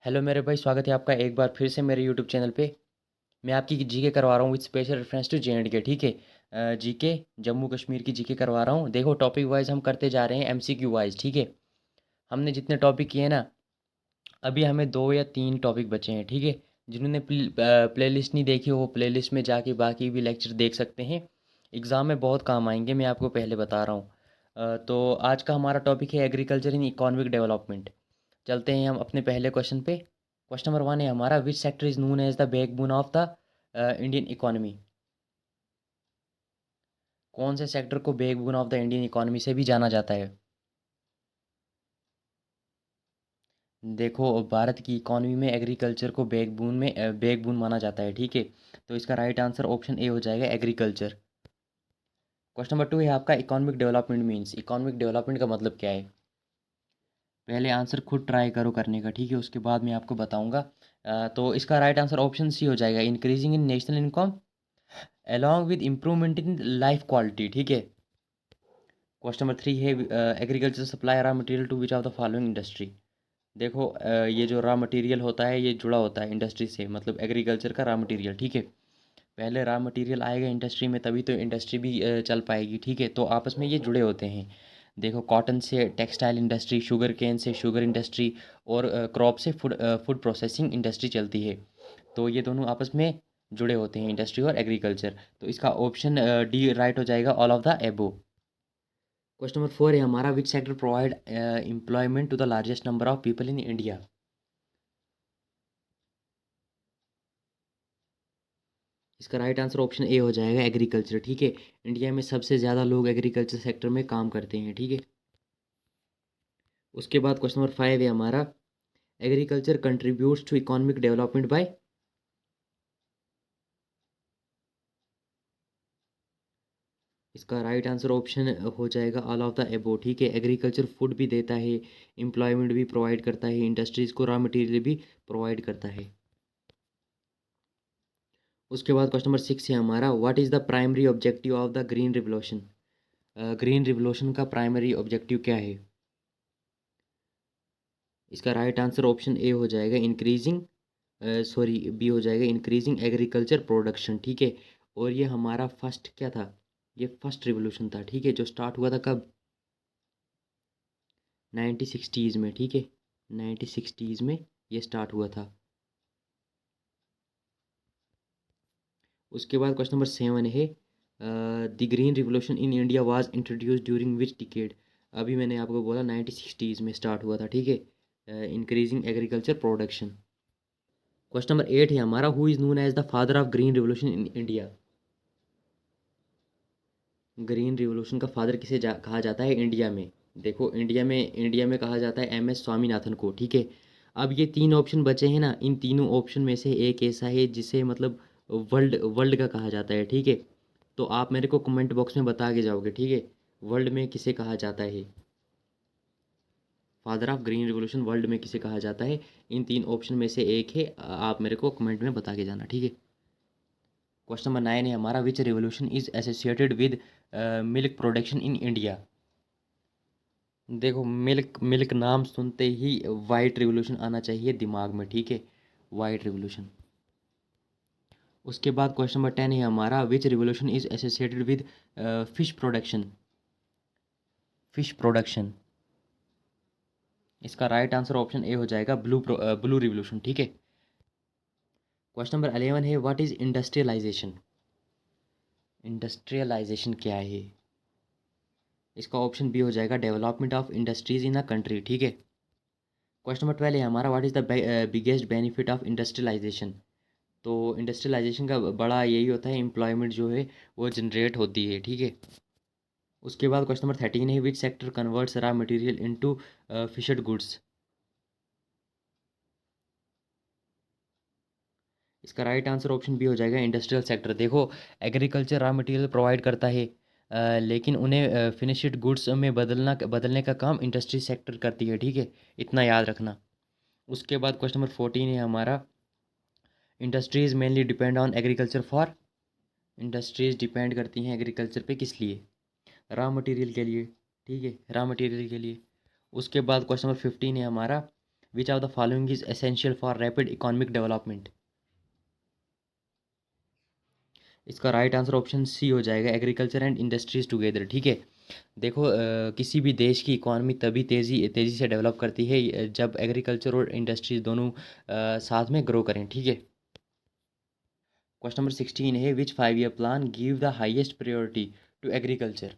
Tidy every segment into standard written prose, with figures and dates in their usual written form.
Hello मेरे भाई, स्वागत है आपका एक बार फिर से मेरे यूट्यूब चैनल पे। मैं आपकी जीके करवा रहा हूँ with special reference to J and K. ठीक है, जीके जम्मू कश्मीर की जीके करवा रहा हूँ। देखो, टॉपिक वाइज हम करते जा रहे हैं, एमसीक्यू वाइज। ठीक है, हमने जितने टॉपिक किए ना, अभी हमें 2 या 3 टॉपिक बचे हैं। ठीक है, जिन्होंने प्लेलिस्ट नहीं देखी हो वो प्लेलिस्ट में जाके बाकी भी लेक्चर देख सकते हैं। एग्ज़ाम में बहुत काम आएंगे, मैं आपको पहले बता रहा हूँ। तो आज का हमारा टॉपिक है एग्रीकल्चर इन इकोनॉमिक डेवलपमेंट। चलते हैं हम अपने पहले क्वेश्चन पे। क्वेश्चन नंबर 1 है हमारा, which sector is known as the backbone of the Indian economy. कौन से सेक्टर को backbone of the Indian economy से भी जाना जाता है? देखो, भारत की इकोनॉमी में एग्रीकल्चर को बैकबोन माना जाता है। ठीक है, तो इसका राइट आंसर ऑप्शन ए हो जाएगा, एग्रीकल्चर। क्वेश्चन नंबर 2 है आपका, economic development means. Economic development का मतलब क्या है? पहले आंसर खुद ट्राई करो करने का, ठीक है, उसके बाद मैं आपको बताऊंगा। तो इसका राइट आंसर ऑप्शन सी हो जाएगा, increasing in national income along with improvement in life quality. ठीक है। क्वेश्चन नंबर 3 है, agriculture supply raw material to which of the following industry. देखो, ये जो रॉ मटेरियल होता है ये जुड़ा होता है इंडस्ट्री से, मतलब एग्रीकल्चर का रॉ मटेरियल। ठीक है, पहले रॉ मटेरियल आएगा इंडस्ट्री में तभी तो इंडस्ट्री भी चल पाएगी। ठीक है, तो आपस में ये जुड़े होते हैं। देखो, कॉटन से टेक्सटाइल इंडस्ट्री, शुगर केन से शुगर इंडस्ट्री, और क्रॉप से फूड प्रोसेसिंग इंडस्ट्री चलती है। तो ये दोनों आपस में जुड़े होते हैं, इंडस्ट्री और एग्रीकल्चर। तो इसका ऑप्शन डी राइट हो जाएगा, all of the above. Question number 4 है हमारा, which sector provide employment to the largest number of people in India. इसका राइट आंसर ऑप्शन ए हो जाएगा, एग्रीकल्चर। ठीक है, इंडिया में सबसे ज़्यादा लोग एग्रीकल्चर सेक्टर में काम करते हैं। ठीक है, उसके बाद क्वेश्चन नंबर 5 है हमारा, agriculture contributes to economic development by. इसका राइट आंसर ऑप्शन हो जाएगा, ऑल ऑफ द एबो। ठीक है, एग्रीकल्चर फूड भी देता है, एम्प्लॉयमेंट भी प्रोवाइड करता है, इंडस्ट्रीज़ को रॉ मटेरियल भी प्रोवाइड करता है। उसके बाद क्वेश्चन नंबर 6 है हमारा, what is the primary objective of the green revolution. Green revolution का प्राइमरी ऑब्जेक्टिव क्या है? इसका राइट आंसर ऑप्शन ए हो जाएगा, इंक्रीजिंग, सॉरी, बी हो जाएगा, इंक्रीजिंग एग्रीकल्चर प्रोडक्शन। ठीक है, और ये हमारा फर्स्ट क्या था? ये फर्स्ट रिवोल्यूशन था। ठीक है, जो स्टार्ट हुआ था कब? 1960s में। ठीक है, 1960s में ये स्टार्ट हुआ था। उसके बाद क्वेश्चन नंबर 7 है, the green revolution in India was introduce during which decade. अभी मैंने आपको बोला 1960s में स्टार्ट हुआ था। ठीक है, increasing agriculture production. Question number 8 है हमारा, who is known as the father of green revolution in India. Green revolution का फादर किसे कहा जाता है इंडिया में? देखो, इंडिया में कहा जाता है एम एस स्वामीनाथन को। ठीक है, अब ये 3 ऑप्शन बचे हैं ना, इन तीनों ऑप्शन में से एक ऐसा है जिसे मतलब वर्ल्ड वर्ल्ड का कहा जाता है। ठीक है, तो आप मेरे को कमेंट बॉक्स में बता के जाओगे। ठीक है, वर्ल्ड में किसे कहा जाता है, father of green revolution world में किसे कहा जाता है? इन 3 ऑप्शन में से एक है, आप मेरे को कमेंट में बता के जाना। ठीक है। क्वेश्चन नंबर 9 है हमारा, which revolution is associated with milk production in India. देखो, मिल्क मिल्क नाम सुनते ही वाइट रिवोल्यूशन आना चाहिए दिमाग में। ठीक है, वाइट रिवोल्यूशन। उसके बाद क्वेश्चन नंबर 10 है हमारा, which revolution is associated with fish production. Fish production. इसका राइट आंसर ऑप्शन ए हो जाएगा, ब्लू रिवोल्यूशन। ठीक है। क्वेश्चन नंबर 11 है, व्हाट इज इंडस्ट्रियलाइजेशन। इंडस्ट्रियलाइजेशन क्या है? इसका ऑप्शन बी हो जाएगा, development of industries in a country. ठीक है। क्वेश्चन नंबर 12 है हमारा, what is the biggest benefit of industrialisation. तो इंडस्ट्रियलाइजेशन का बड़ा यही होता है, एम्प्लॉयमेंट जो है वो जनरेट होती है। ठीक है। उसके बाद क्वेश्चन नंबर 13 है, which sector converts raw material into finished goods. इसका राइट आंसर ऑप्शन बी हो जाएगा, इंडस्ट्रियल सेक्टर। देखो, एग्रीकल्चर रॉ मटेरियल प्रोवाइड करता है, लेकिन उन्हें फिनिश्ड गुड्स में बदलने का काम इंडस्ट्री सेक्टर करती है। ठीक है, इतना याद रखना। उसके बाद क्वेश्चन नंबर 14 है हमारा, industries mainly depend on agriculture for. Industries depend करती हैं एग्रीकल्चर पे किस लिए? रॉ मटेरियल के लिए। ठीक है, रॉ मटेरियल के लिए। उसके बाद क्वेश्चन नंबर 15 है हमारा, which of the following is essential for rapid economic development. इसका राइट आंसर ऑप्शन सी हो जाएगा, एग्रीकल्चर एंड इंडस्ट्रीज टुगेदर। ठीक है। देखो किसी भी देश की इकॉनमी तभी तेज़ी तेज़ी से डेवलप करती है जब एग्रीकल्चर और इंडस्ट्रीज दोनों साथ में ग्रो करें। ठीक है। क्वेश्चन नंबर 16 है, which 5 year plan give the highest priority to agriculture.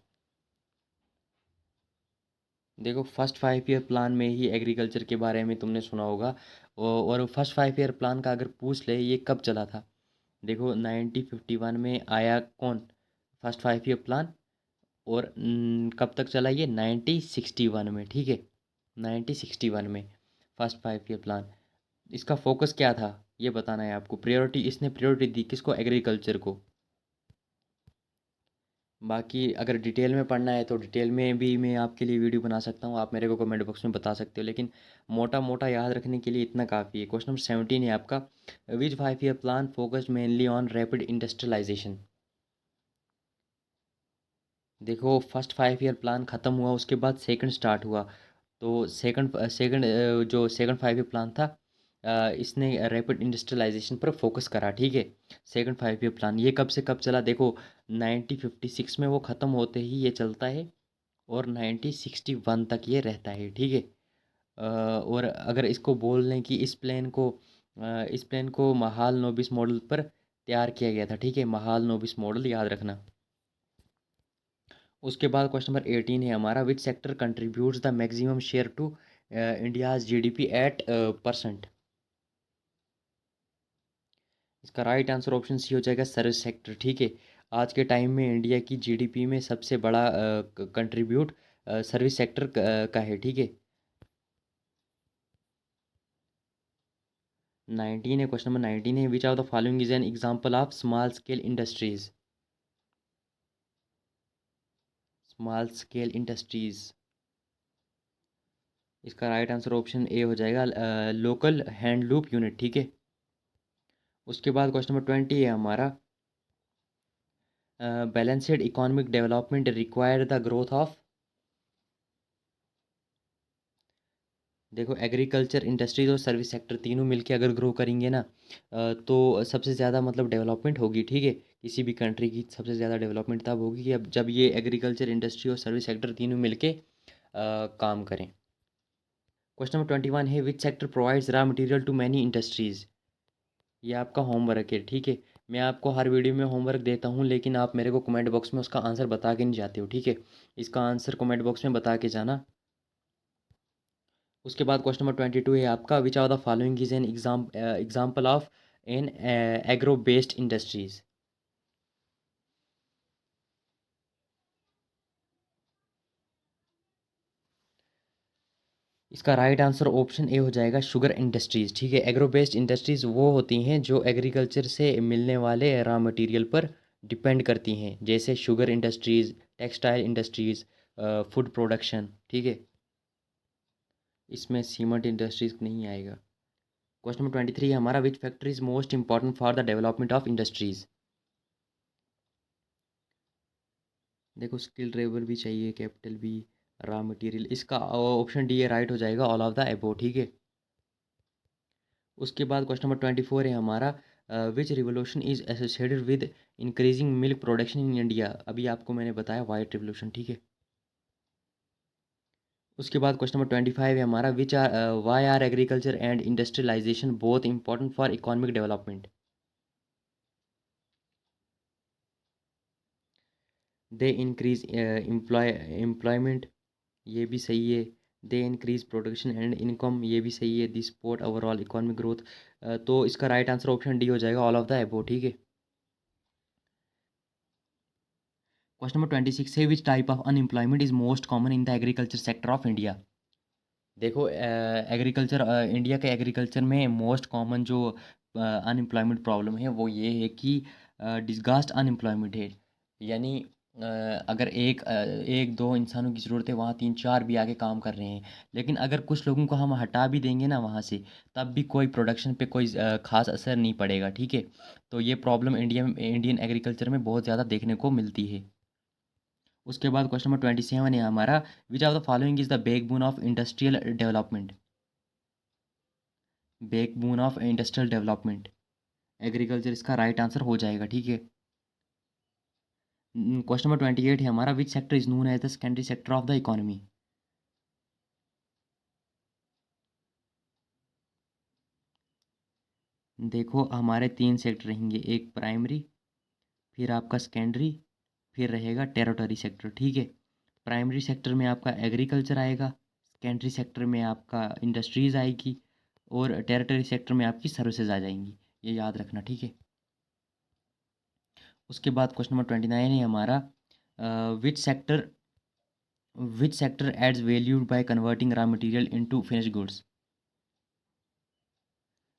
देखो फर्स्ट 5 ईयर प्लान में ही एग्रीकल्चर के बारे में तुमने सुना होगा। और फर्स्ट 5 ईयर प्लान का अगर पूछ ले, ये कब चला था। देखो 1951 में आया कौन फर्स्ट 5 ईयर प्लान। और कब तक चला ये, 1961 में। ठीक है। 1961 में फर्स्ट 5 ईयर प्लान। इसका फोकस क्या था ये बताना है आपको। प्रायोरिटी, इसने प्रायोरिटी दी किसको, एग्रीकल्चर को। बाकी अगर डिटेल में पढ़ना है तो डिटेल में भी मैं आपके लिए वीडियो बना सकता हूँ, आप मेरे को कमेंट बॉक्स में बता सकते हो, लेकिन मोटा मोटा याद रखने के लिए इतना काफ़ी है। क्वेश्चन नंबर 17 है आपका, which 5 year plan focused mainly on rapid industrialisation. देखो फर्स्ट 5 ईयर प्लान ख़त्म हुआ, उसके बाद सेकंड स्टार्ट हुआ। तो सेकंड सेकंड जो सेकंड 5 ईयर प्लान था, इसने रैपिड इंडस्ट्रियलाइजेशन पर फोकस करा। ठीक है। सेकंड 5 ईयर प्लान ये कब से कब चला, देखो 1956 में वो ख़त्म होते ही ये चलता है, और 1961 तक ये रहता है। ठीक है। और अगर इसको बोल लें कि इस प्लेन को महाल नोबिस मॉडल पर तैयार किया गया था। ठीक है, महाल नोबिस मॉडल याद रखना। उसके बाद क्वेश्चन नंबर 18 है हमारा, which sector contributes the maximum share to India's GDP at percent. इसका राइट आंसर ऑप्शन सी हो जाएगा, सर्विस सेक्टर। ठीक है। आज के टाइम में इंडिया की जीडीपी में सबसे बड़ा कंट्रीब्यूट सर्विस सेक्टर का है। ठीक है। 19 है, क्वेश्चन नंबर 19 है, विच of the following is an example of small scale industries. Small scale industries, इसका राइट आंसर ऑप्शन ए हो जाएगा, लोकल हैंडलूम यूनिट। ठीक है। उसके बाद क्वेश्चन नंबर 20 है हमारा, balanced economic development require the growth of. देखो एग्रीकल्चर, इंडस्ट्रीज और सर्विस सेक्टर तीनों मिलके अगर ग्रो करेंगे ना, तो सबसे ज़्यादा मतलब डेवलपमेंट होगी। ठीक है। किसी भी कंट्री की सबसे ज़्यादा डेवलपमेंट तब होगी कि अब जब ये एग्रीकल्चर, इंडस्ट्री और सर्विस सेक्टर तीनों मिलके काम करें। क्वेश्चन नंबर 21 है, which sector provides raw material to many industries. ये आपका होमवर्क है। ठीक है। मैं आपको हर वीडियो में होमवर्क देता हूँ, लेकिन आप मेरे को कमेंट बॉक्स में उसका आंसर बता के नहीं जाते हो। ठीक है। इसका आंसर कमेंट बॉक्स में बता के जाना। उसके बाद क्वेश्चन नंबर 22 है आपका, which are the following is an example of an agro based industries. इसका राइट आंसर ऑप्शन ए हो जाएगा, शुगर इंडस्ट्रीज। ठीक है। एग्रो बेस्ड इंडस्ट्रीज वो होती हैं जो एग्रीकल्चर से मिलने वाले रॉ मटेरियल पर डिपेंड करती हैं, जैसे sugar industries, textile industries, food production. ठीक है। इसमें सीमेंट इंडस्ट्रीज नहीं आएगा। क्वेश्चन नंबर 23 है हमारा, which factor is most important for the development of industries. देखो स्किल लेबर भी चाहिए, कैपिटल भी, रॉ मटेरियल। इसका ऑप्शन डी है, राइट हो जाएगा, ऑल ऑफ द अबोव। ठीक है। उसके बाद क्वेश्चन नंबर 24 है हमारा, which revolution is associated with increasing milk production in India. अभी आपको मैंने बताया वाइट रिवोल्यूशन। ठीक है। उसके बाद क्वेश्चन नंबर 25 है हमारा, which are why are agriculture and industrialisation both important for economic development. They increase employment, ये भी सही है। They increase production and income, ये भी सही है। This support overall economic growth. तो इसका राइट आंसर ऑप्शन डी हो जाएगा, ऑल ऑफ द अबोव। ठीक है। क्वेश्चन नंबर 26 है, which type of unemployment is most common in the agriculture sector of India. देखो एग्रीकल्चर, इंडिया के एग्रीकल्चर में मोस्ट कॉमन जो अनएम्प्लॉयमेंट प्रॉब्लम है वो ये है कि डिसगास्ट अनएम्प्लॉयमेंट है। यानी अगर एक दो इंसानों की ज़रूरत है, वहाँ तीन चार भी आके काम कर रहे हैं। लेकिन अगर कुछ लोगों को हम हटा भी देंगे ना वहाँ से, तब भी कोई प्रोडक्शन पे कोई ख़ास असर नहीं पड़ेगा। ठीक है। तो ये प्रॉब्लम इंडियन एग्रीकल्चर में बहुत ज़्यादा देखने को मिलती है। उसके बाद क्वेश्चन नंबर 27 है हमारा, which of the following is the backbone of industrial development. Backbone of industrial development, agriculture इसका राइट आंसर हो जाएगा, ठीक है। क्वेश्चन नंबर 28 है हमारा, which sector is known as the secondary sector of the economy. देखो हमारे तीन सेक्टर रहेंगे, एक प्राइमरी, फिर आपका सेकेंडरी, फिर रहेगा टेरिटरी सेक्टर, ठीक है। प्राइमरी सेक्टर में आपका एग्रीकल्चर आएगा, सेकेंडरी सेक्टर में आपका इंडस्ट्रीज़ आएगी, और टेरिटरी सेक्टर में आपकी सर्विसेज आ जाएंगी, ये याद रखना, ठीक है। उसके बाद क्वेश्चन नंबर 29 है हमारा, which sector adds value by converting raw material into finish goods.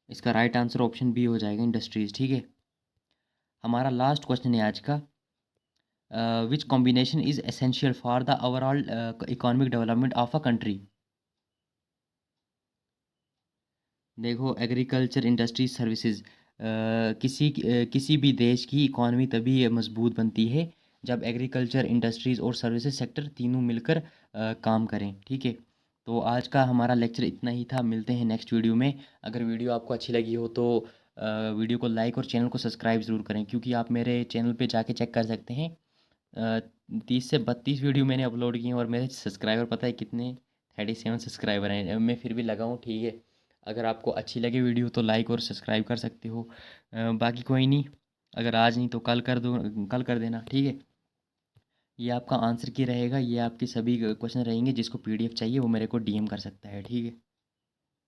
इसका राइट आंसर ऑप्शन बी हो जाएगा, इंडस्ट्रीज, ठीक है। हमारा लास्ट क्वेश्चन है आज का, which combination is essential for the overall economic development of a country. देखो एग्रीकल्चर, इंडस्ट्री, सर्विसेज, किसी भी देश की इकॉनमी तभी मजबूत बनती है जब एग्रीकल्चर, इंडस्ट्रीज़ और सर्विसेज सेक्टर तीनों मिलकर काम करें, ठीक है। तो आज का हमारा लेक्चर इतना ही था, मिलते हैं नेक्स्ट वीडियो में। अगर वीडियो आपको अच्छी लगी हो तो वीडियो को लाइक और चैनल को सब्सक्राइब ज़रूर करें, क्योंकि आप मेरे चैनल पे जाके चेक कर सकते हैं, 30 से 32 वीडियो मैंने अपलोड किए हैं, और मेरे सब्सक्राइबर पता है कितने, 37 सब्सक्राइबर हैं। मैं फिर भी लगा हूँ, ठीक है। अगर आपको अच्छी लगे वीडियो तो लाइक और सब्सक्राइब कर सकते हो। बाकी कोई नहीं, अगर आज नहीं तो कल कर दो, कल कर देना, ठीक है। ये आपका आंसर की रहेगा, ये आपके सभी क्वेश्चन रहेंगे। जिसको पीडीएफ चाहिए वो मेरे को डीएम कर सकता है, ठीक है।